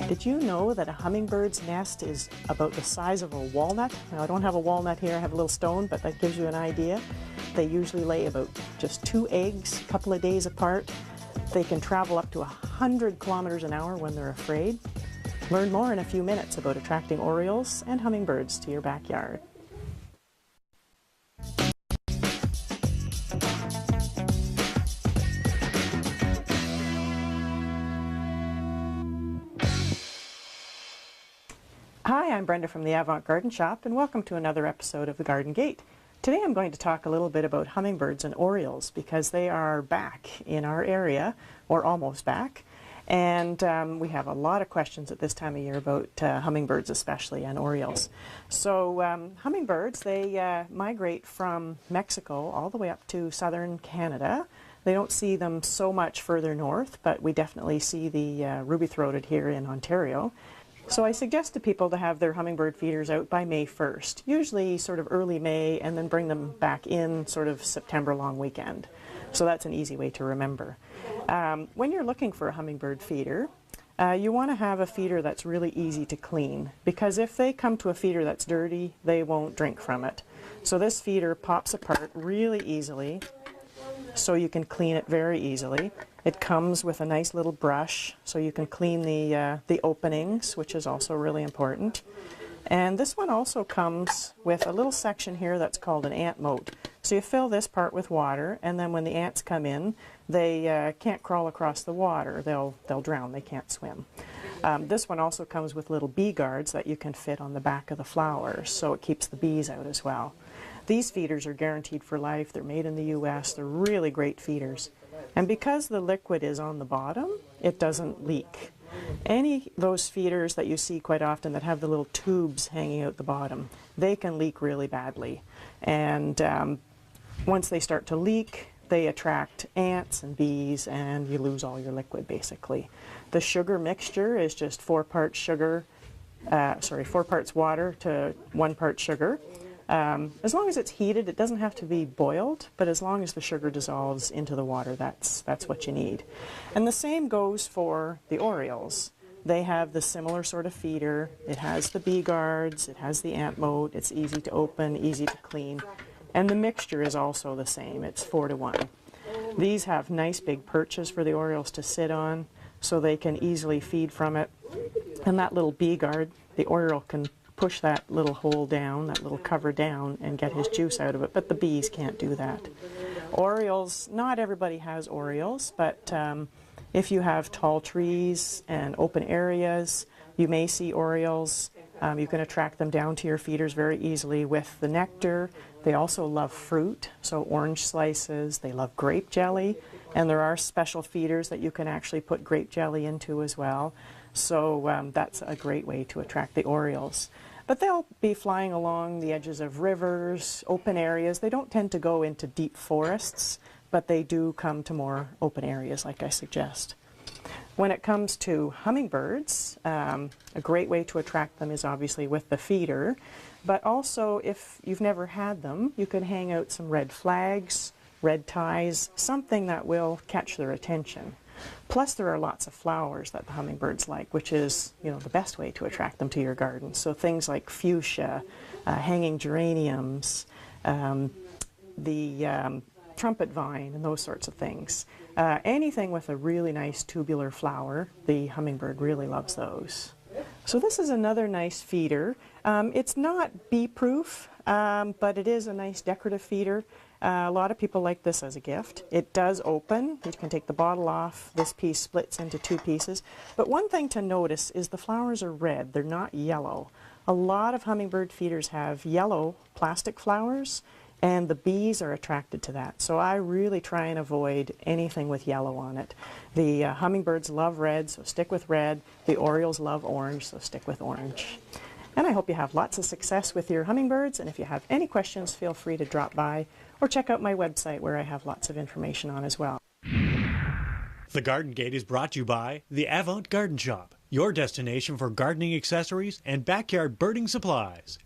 Did you know that a hummingbird's nest is about the size of a walnut? Now, I don't have a walnut here, I have a little stone, but that gives you an idea. They usually lay about just 2 eggs, a couple of days apart. They can travel up to 100 kilometers an hour when they're afraid. Learn more in a few minutes about attracting orioles and hummingbirds to your backyard. Hi, I'm Brenda from the Avant Garden Shop, and welcome to another episode of The Garden Gate. Today I'm going to talk a little bit about hummingbirds and orioles because they are back in our area, or almost back, and we have a lot of questions at this time of year about hummingbirds especially, and orioles. So hummingbirds, they migrate from Mexico all the way up to southern Canada. They don't see them so much further north, but we definitely see the ruby-throated here in Ontario. So I suggest to people to have their hummingbird feeders out by May 1st, usually sort of early May, and then bring them back in sort of September long weekend. So that's an easy way to remember. When you're looking for a hummingbird feeder, you want to have a feeder that's really easy to clean, because if they come to a feeder that's dirty, they won't drink from it. So this feeder pops apart really easily, so you can clean it very easily. It comes with a nice little brush, so you can clean the openings, which is also really important. And this one also comes with a little section here that's called an ant moat. So you fill this part with water, and then when the ants come in, they can't crawl across the water. They'll drown, they can't swim. This one also comes with little bee guards that you can fit on the back of the flowers, so it keeps the bees out as well. These feeders are guaranteed for life. They're made in the US. They're really great feeders. And because the liquid is on the bottom, it doesn't leak. Any those feeders that you see quite often that have the little tubes hanging out the bottom, they can leak really badly. And once they start to leak, they attract ants and bees, and you lose all your liquid basically. The sugar mixture is just 4 parts water to 1 part sugar. As long as it's heated, it doesn't have to be boiled, but as long as the sugar dissolves into the water, that's what you need. And the same goes for the orioles. They have the similar sort of feeder. It has the bee guards, it has the ant moat, it's easy to open, easy to clean, and the mixture is also the same. It's 4 to 1. These have nice big perches for the orioles to sit on, so they can easily feed from it. And that little bee guard, the oriole can push that little hole down, that little cover down, and get his juice out of it, but the bees can't do that. Orioles, not everybody has orioles, but if you have tall trees and open areas, you may see orioles. You can attract them down to your feeders very easily with the nectar. They also love fruit, so orange slices. They love grape jelly, and there are special feeders that you can actually put grape jelly into as well. So that's a great way to attract the orioles. But they'll be flying along the edges of rivers, open areas. They don't tend to go into deep forests, but they do come to more open areas like I suggest. When it comes to hummingbirds, a great way to attract them is obviously with the feeder, but also if you've never had them, you can hang out some red flags, red ties, something that will catch their attention. Plus there are lots of flowers that the hummingbirds like, which is, the best way to attract them to your garden. So things like fuchsia, hanging geraniums, the trumpet vine, and those sorts of things. Anything with a really nice tubular flower, the hummingbird really loves those. So this is another nice feeder. It's not bee-proof, but it is a nice decorative feeder. A lot of people like this as a gift. It does open. You can take the bottle off. This piece splits into 2 pieces. But one thing to notice is the flowers are red. They're not yellow. A lot of hummingbird feeders have yellow plastic flowers, and the bees are attracted to that. So I really try and avoid anything with yellow on it. The hummingbirds love red, so stick with red. The orioles love orange, so stick with orange. And I hope you have lots of success with your hummingbirds, and if you have any questions, feel free to drop by or check out my website where I have lots of information on as well. The Garden Gate is brought to you by the Avant Garden Shop, your destination for gardening accessories and backyard birding supplies.